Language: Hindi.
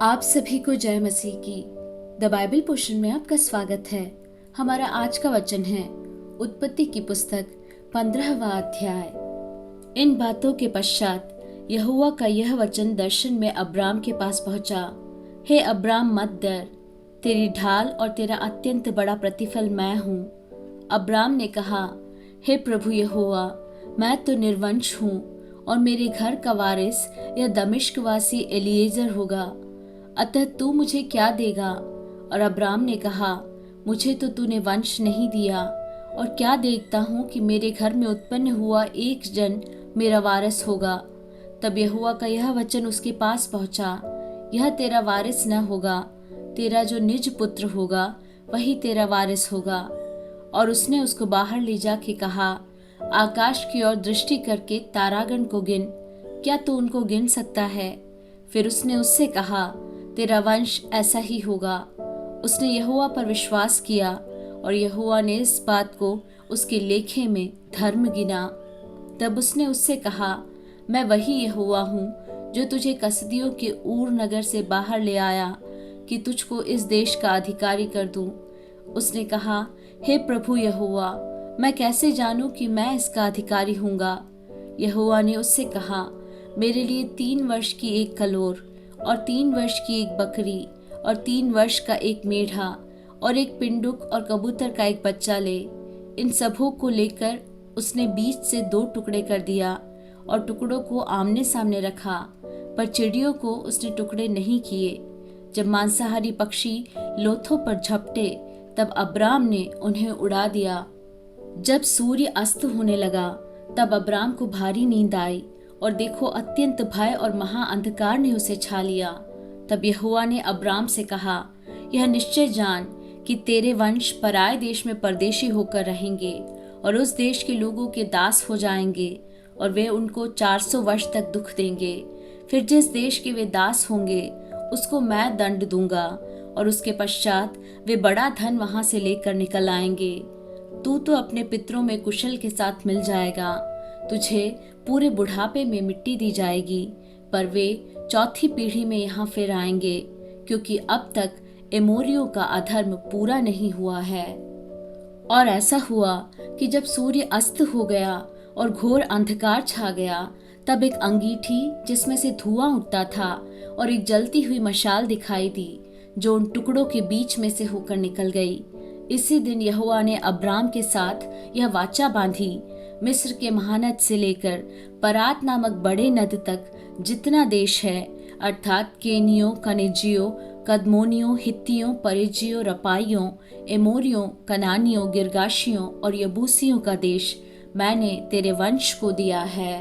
आप सभी को जय मसीह की द बाइबल पोर्शन में आपका स्वागत है। हमारा आज का वचन है उत्पत्ति की पुस्तक 15वां अध्याय। इन बातों के पश्चात यहोवा का यह वचन दर्शन में अब्राम के पास पहुंचा। हे अब्राम, मत डर, तेरी ढाल और तेरा अत्यंत बड़ा प्रतिफल मैं हूँ। अब्राम ने कहा, हे प्रभु यहोवा, मैं तो निर्वंश हूँ और मेरे घर का वारिस यह दमिश्कवासी एलीएजर होगा, अतः तू मुझे क्या देगा? और अब्राम ने कहा, मुझे तो तूने वंश नहीं दिया, और क्या देखता हूँ कि मेरे घर में उत्पन्न हुआ एक जन मेरा वारिस होगा। तब यहोवा का यह वचन उसके पास पहुंचा, यह तेरा वारिस न होगा, तेरा जो निज पुत्र होगा वही तेरा वारिस होगा। और उसने उसको बाहर ले जाके कहा, आकाश की ओर दृष्टि करके तारागण को गिन, क्या तू उनको गिन सकता है? फिर उसने उससे कहा, तेरा वंश ऐसा ही होगा। उसने यहोवा पर विश्वास किया और यहोवा ने इस बात को उसके लेखे में धर्म गिना। तब उसने उससे कहा, मैं वही यहोवा हूँ जो तुझे कसदियों के ऊर नगर से बाहर ले आया कि तुझको इस देश का अधिकारी कर दूं। उसने कहा, हे प्रभु यहोवा, मैं कैसे जानूं कि मैं इसका अधिकारी हूँगा? यहोवा ने उससे कहा, मेरे लिए 3 वर्ष की एक कलोर और 3 वर्ष की एक बकरी और 3 वर्ष का एक मेढ़ा और एक पिंडुक और कबूतर का एक बच्चा ले। इन सबों को लेकर उसने बीच से 2 टुकड़े कर दिया और टुकड़ों को आमने सामने रखा, पर चिड़ियों को उसने टुकड़े नहीं किए। जब मांसाहारी पक्षी लोथों पर झपटे तब अब्राम ने उन्हें उड़ा दिया। जब सूर्य अस्त होने लगा तब अब्राम को भारी नींद आई, और देखो अत्यंत भय और महा अंधकार ने उसे छा लिया। तब यहोवा ने अब्राम से कहा, यह निश्चय जान कि तेरे वंश पराए देश में परदेशी होकर रहेंगे और उस देश के लोगों के दास हो जाएंगे, और वे उनको 400 वर्ष तक दुख देंगे। फिर जिस देश के वे दास होंगे उसको मैं दंड दूंगा, और उसके पश्चात वे बड़ा धन वहां से लेकर निकल आएंगे। तू तो अपने पितरों में कुशल के साथ मिल जाएगा, तुझे पूरे बुढ़ापे में मिट्टी दी जाएगी, पर वे 4थी पीढ़ी में यहाँ फिर आएंगे, क्योंकि अब तक एमोरियों का अधर्म पूरा नहीं हुआ है। और ऐसा हुआ कि जब सूर्य अस्त हो गया और घोर अंधकार छा गया, तब एक अंगीठी जिसमें से धुआं उठता था और एक जलती हुई मशाल दिखाई दी, जो उन टुकड़ों के बीच में से होकर निकल गई। इसी दिन यहोवा ने अब्राम के साथ यह वाचा बांधी, मिस्र के महानद से लेकर परात नामक बड़े नद तक जितना देश है, अर्थात केनियों, कनेजियों, कदमोनियों, हित्तियों, परिज्जियों, रपाइयों, एमोरियों, कनानियों, गिरगाशियों और यबूसियों का देश मैंने तेरे वंश को दिया है।